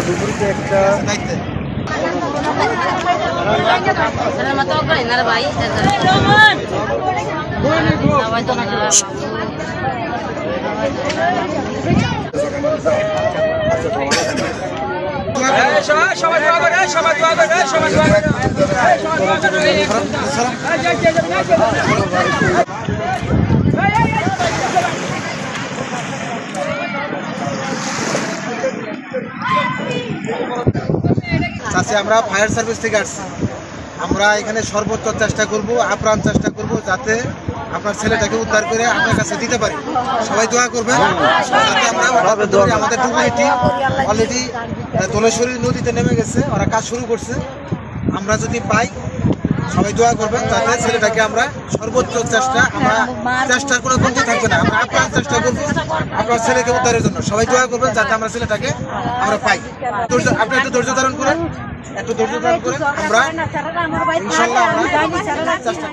ডুবুরিতে একটা আমরা fire service থেকে আসছি। আমরা এখানে সর্বোচ্চ চেষ্টা করব, আপ্রাণ চেষ্টা করব যাতে আপনার ছেলেটাকে উদ্ধার করে আপনার কাছে দিতে পারি। সবাই দোয়া করবেন যাতে আমরা আমাদের ডুবুরি অলরেডি দোলেশ্বরী নদীতে নেমে গেছে, ওরা কাজ শুরু করছে। আমরা যদি পাই সবাই দোয়া করবেন যাতে ছেলেটাকে আমরা সর্বোচ্চ চেষ্টার কোনো কমতি থাকবে না। আমরা আপ্রাণ চেষ্টা করবো আপনার ছেলেকে উদ্ধারের জন্য। সবাই দোয়া করবেন যাতে আমরা ছেলেটাকে আমরা পাই। আপনি একটু ধৈর্য ধারণ করেন, আমরা ইনশাল্লাহ চেষ্টা